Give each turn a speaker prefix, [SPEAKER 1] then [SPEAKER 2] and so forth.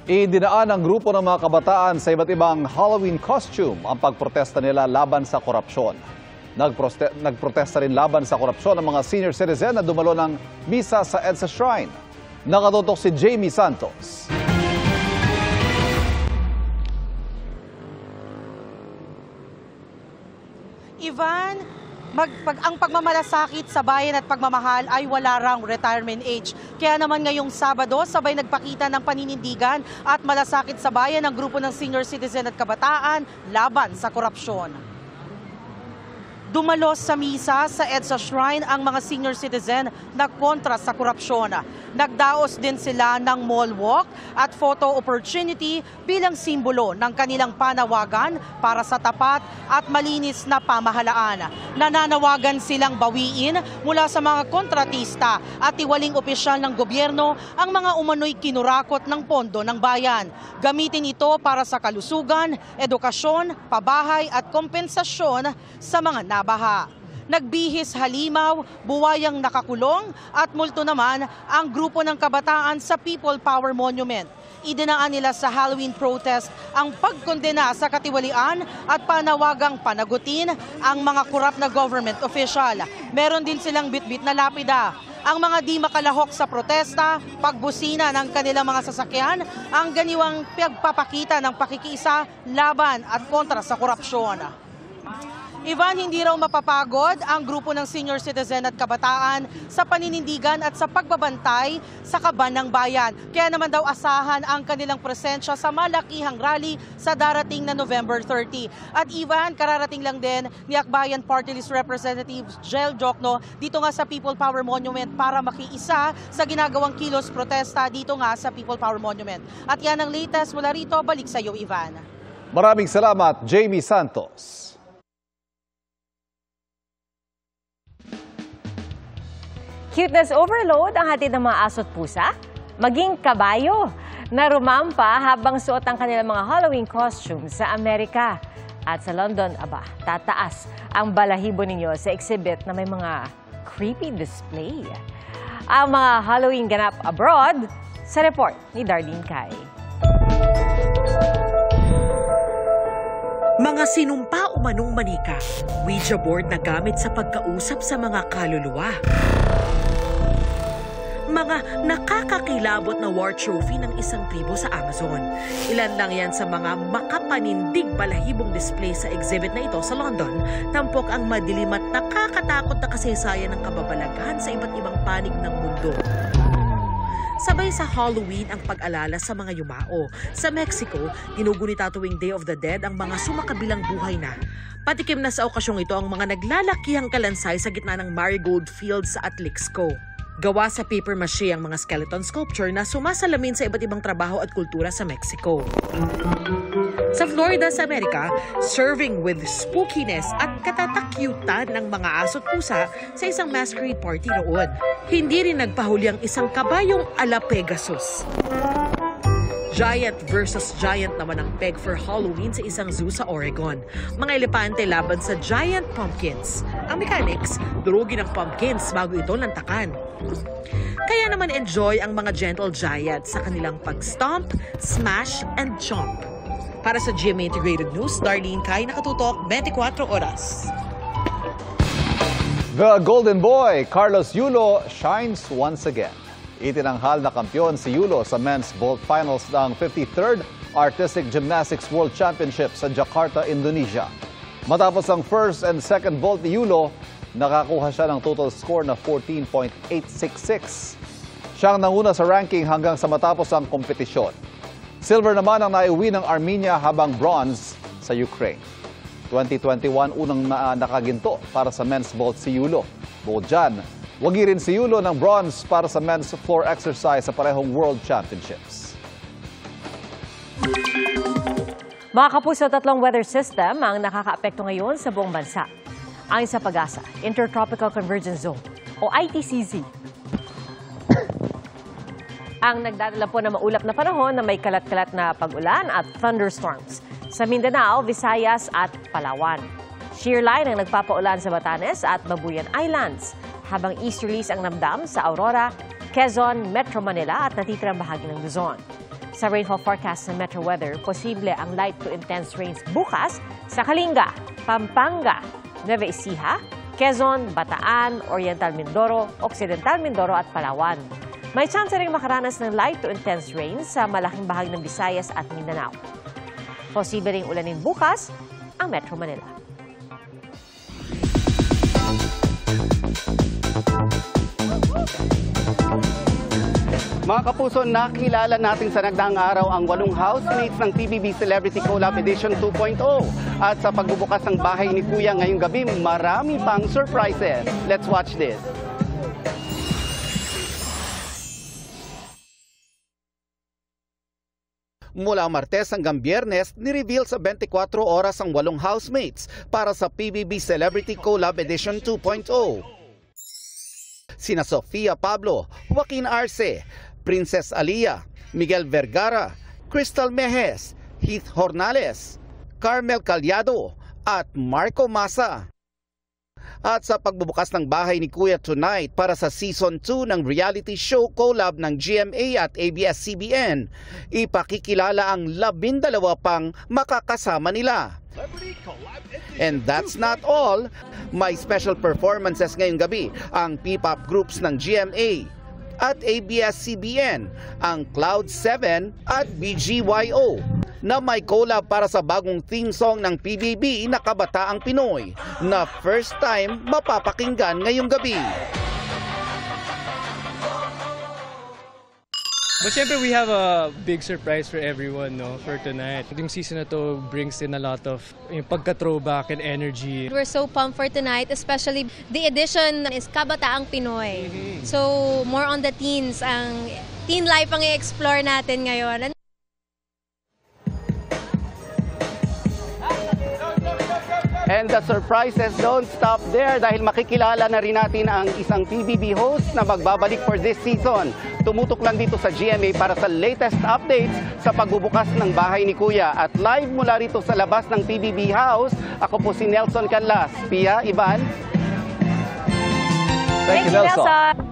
[SPEAKER 1] Idinaan ng grupo ng mga kabataan sa iba't ibang Halloween costume ang pagprotesta nila laban sa korupsyon. Nagprotesta rin laban sa korupsyon ang mga senior citizen na dumalo ng misa sa EDSA Shrine. Nakatutok si Jamie Santos.
[SPEAKER 2] Ivan, ang pagmamalasakit sa bayan at pagmamahal ay wala rang retirement age. Kaya naman ngayong Sabado, sabay nagpakita ng paninindigan at malasakit sa bayan ng grupo ng senior citizen at kabataan laban sa korupsyon. Dumalos sa misa sa EDSA Shrine ang mga senior citizen na kontra sa korupsyon. Nagdaos din sila ng mall walk at photo opportunity bilang simbolo ng kanilang panawagan para sa tapat at malinis na pamahalaan. Nananawagan silang bawiin mula sa mga kontratista at tiwaling opisyal ng gobyerno ang mga umano'y kinurakot ng pondo ng bayan. Gamitin ito para sa kalusugan, edukasyon, pabahay at kompensasyon sa mga nabaha. Nagbihis halimaw, buwayang nakakulong at multo naman ang grupo ng kabataan sa People Power Monument. Idinaan nila sa Halloween protest ang pagkondena sa katiwalian at panawagang panagutin ang mga korap na government official. Meron din silang bitbit na lapida. Ang mga di makalahok sa protesta, pagbusina ng kanilang mga sasakyan, ang ganiwang pagpapakita ng pakikiisa laban at kontra sa korupsyon. Ivan, hindi raw mapapagod ang grupo ng senior citizen at kabataan sa paninindigan at sa pagbabantay sa kaban ng bayan. Kaya naman daw asahan ang kanilang presensya sa malakihang rally sa darating na November 30. At Ivan, kararating lang din ni Akbayan Party List Representative Jel Jokno dito nga sa People Power Monument para makiisa sa ginagawang kilos protesta dito nga sa People Power Monument. At yan ang latest mula rito. Balik sa iyo, Ivan.
[SPEAKER 1] Maraming salamat, Jamie Santos.
[SPEAKER 3] Cuteness overload ang hatid ng mga aso't pusa, maging kabayo na rumampa habang suot ang kanilang mga Halloween costumes sa Amerika. At sa London, tataas ang balahibo ninyo sa exhibit na may mga creepy display. Ang mga Halloween ganap abroad, sa report ni Darlene Kai.
[SPEAKER 4] Mga sinumpa umanong manika, Ouija board na gamit sa pagkausap sa mga kaluluwa. Mga nakakakilabot na war trophy ng isang tribo sa Amazon. Ilan lang yan sa mga makapanindig balahibong display sa exhibit na ito sa London. Tampok ang madilim at nakakatakot na kasaysayan ng kababalaghan sa iba't ibang panig ng mundo. Sabay sa Halloween ang pag-alala sa mga yumao. Sa Mexico, ginugunita tuwing Day of the Dead ang mga sumakabilang buhay na. Patikim na sa okasyong ito ang mga naglalakihang kalansay sa gitna ng marigold fields sa Atlixco. Gawa sa paper mache ang mga skeleton sculpture na sumasalamin sa iba't ibang trabaho at kultura sa Mexico. Sa Florida sa Amerika, serving with spookiness at katatakyutan ng mga aso't pusa sa isang masquerade party noon. Hindi rin nagpahuli ang isang kabayong ala Pegasus. Giant versus giant naman ang peg for Halloween sa isang zoo sa Oregon. Mga elepante laban sa giant pumpkins. Ang mechanics, durugin ang pumpkins bago ito lantakan. Kaya naman enjoy ang mga gentle giants sa kanilang pag-stomp, smash, and chomp. Para sa GMA Integrated News, Darlene Kai, nakatutok 24 oras.
[SPEAKER 1] The Golden Boy, Carlos Yulo, shines once again. Itinanghal na kampiyon si Yulo sa men's vault finals ng 53rd Artistic Gymnastics World Championship sa Jakarta, Indonesia. Matapos ang first and second vault ni Yulo, nakakuha siya ng total score na 14.866. Siyang nanguna sa ranking hanggang sa matapos ang kompetisyon. Silver naman ang naiuwi ng Armenia habang bronze sa Ukraine. 2021 unang nakaginto para sa men's vault si Yulo. Bukod dyan, wagi rin si Yulo ng bronze para sa men's floor exercise sa parehong World Championships.
[SPEAKER 3] Mga kapuso, tatlong weather system ang nakakaapekto ngayon sa buong bansa. Ayon sa Pag-asa, Intertropical Convergence Zone o ITCZ. Ang nagdadala po ng maulap na panahon na may kalat-kalat na pag-ulan at thunderstorms sa Mindanao, Visayas at Palawan. Shear line ang nagpapaulan sa Batanes at Babuyan Islands, habang easterlies ang namdam sa Aurora, Quezon, Metro Manila at natitirang bahagi ng Luzon. Sa rainfall forecast ng Metro Weather, posible ang light to intense rains bukas sa Kalinga, Pampanga, Nueva Ecija, Quezon, Bataan, Oriental Mindoro, Occidental Mindoro at Palawan. May chance ring makaranas ng light to intense rains sa malaking bahagi ng Visayas at Mindanao. Posible ring ulanin bukas ang Metro Manila.
[SPEAKER 5] Mga kapuso, nakilala natin sa nagdaang araw ang 8 housemates ng PBB Celebrity Collab Edition 2.0. At sa pagbubukas ng bahay ni Kuya ngayong gabi, marami pang surprises. Let's watch this.
[SPEAKER 6] Mula Martes hanggang Biyernes, nireveal sa 24 oras ang 8 housemates para sa PBB Celebrity Collab Edition 2.0. Sina Sofia Pablo, Joaquin Arce, Princess Alia, Miguel Vergara, Crystal Mejes, Heath Hornales, Carmel Calyado at Marco Massa. At sa pagbubukas ng bahay ni Kuya tonight para sa Season 2 ng reality show collab ng GMA at ABS-CBN, ipakikilala ang 12 pang makakasama nila. And that's not all. May special performances ngayong gabi ang P-pop groups ng GMA at ABS-CBN, ang Cloud7 at BGYO, na may collab para sa bagong theme song ng PBB na Kabataang Pinoy na first time mapapakinggan ngayong gabi.
[SPEAKER 7] But syempre, we have a big surprise for everyone, no, for tonight. Yung season na to brings in a lot of yung pagka-throwback and energy.
[SPEAKER 8] We're so pumped for tonight, especially the edition is Kabataang Pinoy. So, more on the teens. Ang teen life ang i-explore natin ngayon.
[SPEAKER 5] And the surprises don't stop there dahil makikilala na rin natin ang isang PBB host na magbabalik for this season. Tumutok lang dito sa GMA para sa latest updates sa pagbubukas ng bahay ni Kuya. At live mula rito sa labas ng PBB House, ako po si Nelson Canlas. Pia, Ivan.
[SPEAKER 1] Thank you, Nelson.